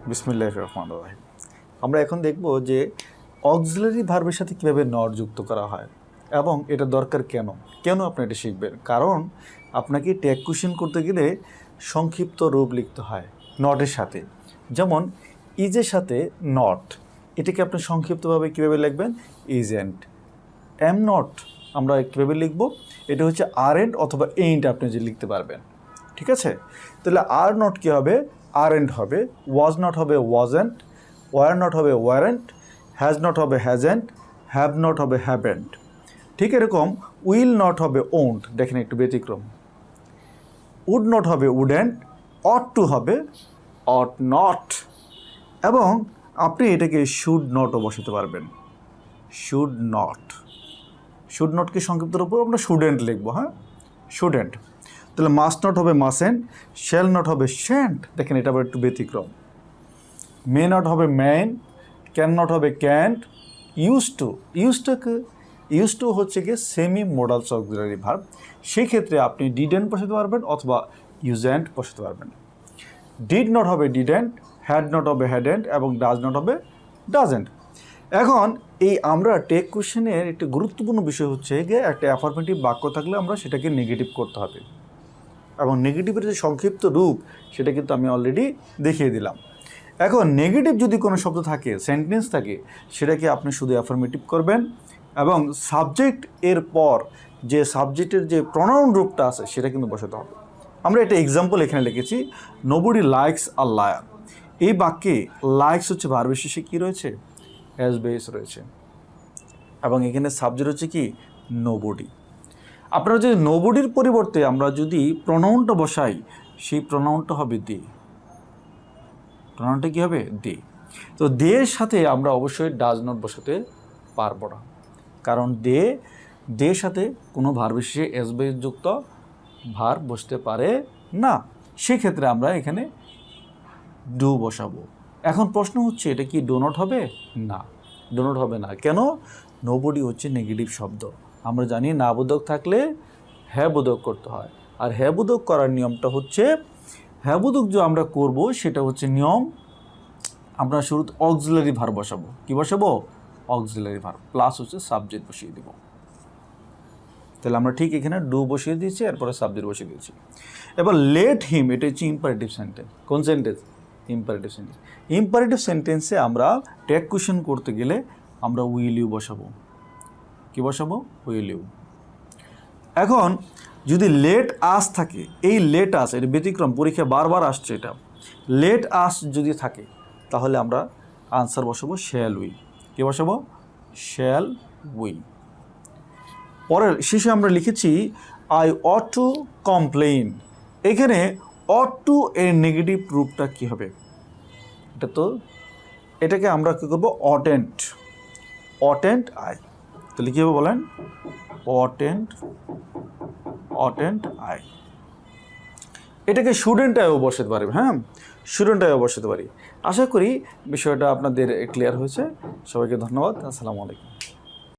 বিসমিল্লাহির রহমানির রহিম। আমরা এখন দেখব যে অক্সিলারি ভার্বের সাথে কীভাবে নট যুক্ত করা হয় এবং এটা দরকার কেন কেন আপনি এটা শিখবেন। কারণ আপনাকে ট্যাগ কোশ্চেন করতে গেলে সংক্ষিপ্ত রূপ লিখতে হয় নটের সাথে। যেমন ইজের সাথে নট, এটাকে আপনি সংক্ষিপ্তভাবে কীভাবে লিখবেন? ইজেন্ট। এম নট আমরা কীভাবে লিখব? এটা হচ্ছে আর এন্ড অথবা এইন্ট আপনি যে লিখতে পারবেন। ঠিক আছে, তাহলে আর নট কী হবে? আর এন্ড হবে। ওয়াজ নট হবে ওয়াজেন্ট, ওয়ার নট হবে ওয়ারেন্ট, হ্যাজ নট হবে হ্যাজেন্ট, হ্যাভ নট হবে হ্যাভেন্ট। ঠিক এরকম উইল নট হবে ওন্ট, দেখেন একটু ব্যতিক্রম। উড নট হবে উডেন্ট, অট টু হবে অট নট, এবং আপনি এটাকে শুড নটও বসাতে পারবেন। শুড নট, শুড নটকে সংক্ষিপ্ত রূপে আমরা শুডেন্ট লিখবো। হ্যাঁ, শুডেন্ট। তাহলে মাস্ট নট হবে মাসেন্ট, শ্যাল নট হবে শ্যান্ট, দেখেন এটা আবার একটু ব্যতিক্রম। মে নট হবে ম্যান, ক্যান নট হবে ক্যান্ট, ইউজ টু হচ্ছে গিয়ে সেমি মোডালস অক্সিলারি ভার্ব, সেক্ষেত্রে আপনি ডিডেন্ট বসাতে পারবেন অথবা ইউজেন্ট বসাতে পারবেন। ডিড নট হবে ডিডেন্ট, হ্যাড নট হবে হ্যাডেন্ট এবং ডাজ নট হবে ডাজেন্ট। এখন এই আমরা টেক কোশ্চেনের একটি গুরুত্বপূর্ণ বিষয় হচ্ছে গিয়ে একটা অ্যাফার্মেটিভ বাক্য থাকলে আমরা সেটাকে নেগেটিভ করতে হবে, এবং নেগেটিভের যে সংক্ষিপ্ত রূপ সেটা কিন্তু আমি অলরেডি দেখিয়ে দিলাম। এখন নেগেটিভ যদি কোনো শব্দ থাকে, সেন্টেন্স থাকে, সেটাকে আপনি শুধু অ্যাফার্মেটিভ করবেন এবং সাবজেক্ট এর পর যে সাবজেক্টের যে প্রনাউন রূপটা আছে সেটা কিন্তু বসাতে হবে। আমরা একটা এক্সাম্পল এখানে লিখেছি, নোবডি লাইকস আ লায়ার। এই বাক্যে লাইকস হচ্ছে ভার্বের শেষে কী রয়েছে? হ্যাজ বেস রয়েছে, এবং এখানে সাবজেক্ট হচ্ছে কি? নোবডি। আপনারা যদি নোবডির পরিবর্তে আমরা যদি প্রনাউনটা বসাই, সেই প্রনাউনটা হবে দে। প্রনাউনটা কী হবে? দে। তো দের সাথে আমরা অবশ্যই ডাজ নট বসাতে পারবো না, কারণ দের সাথে কোনো ভার্বের শেষে এস বেস যুক্ত ভার্ব বসতে পারে না, সেক্ষেত্রে আমরা এখানে ডু বসাবো। এখন প্রশ্ন হচ্ছে এটা কি ডো নট হবে? না, ডো নট হবে না। কেন? নোবডি হচ্ছে নেগেটিভ শব্দ। আমরা জানি না বোধক থাকলে হ্যাঁ বোধক করতে হয়, আর হ্যাঁ বোধক করার নিয়মটা হচ্ছে, হ্যাঁ বোধক যে আমরা করব সেটা হচ্ছে নিয়ম, আমরা শুরুতে অক্সিলারি ভার্ব বসাবো। কি বসাবো? অক্সিলারি ভার্ব প্লাস হচ্ছে সাবজেক্ট বসিয়ে দেব। তাহলে আমরা ঠিক এখানে ডু বসিয়ে দিয়েছি, এরপরে সাবজেক্ট বসিয়ে দিয়েছি। এবার লেট হিম, এটা হচ্ছে ইম্পারেটিভ সেন্টেন্স। কোন সেন্টেন্স? Imperative sentence. ইম্পারেটিভ সেন্টেন্সে আমরা ট্যাগ কোশ্চেন করতে গেলে আমরা উইল ইউ বসাবো। কি বসাবো? Will you. এখন যদি লেট আস থাকে, এই লেট আস এর ব্যতিক্রম, পরীক্ষা বারবার আসছে এটা। লেট আস যদি থাকে তাহলে আমরা আনসার বসাবো শ্যাল উই। কি বসাবো? Shall we. পরের শেষে আমরা লিখেছি আই অট টু কমপ্লেইন। এখানে অট টু এর নেগেটিভ রূপটা কী হবে? এটাকে আমরা কী করবো? অটেন্ট। অটেন্ট আই। তাহলে কী হবে বলেন? অটেন্ট আই। এটাকে স্টুডেন্ট আইও বসাতে পারি। হ্যাঁ, স্টুডেন্ট আইও বসাতে পারি। আশা করি বিষয়টা আপনাদের ক্লিয়ার হয়েছে। সবাইকে ধন্যবাদ। আসসালামু আলাইকুম।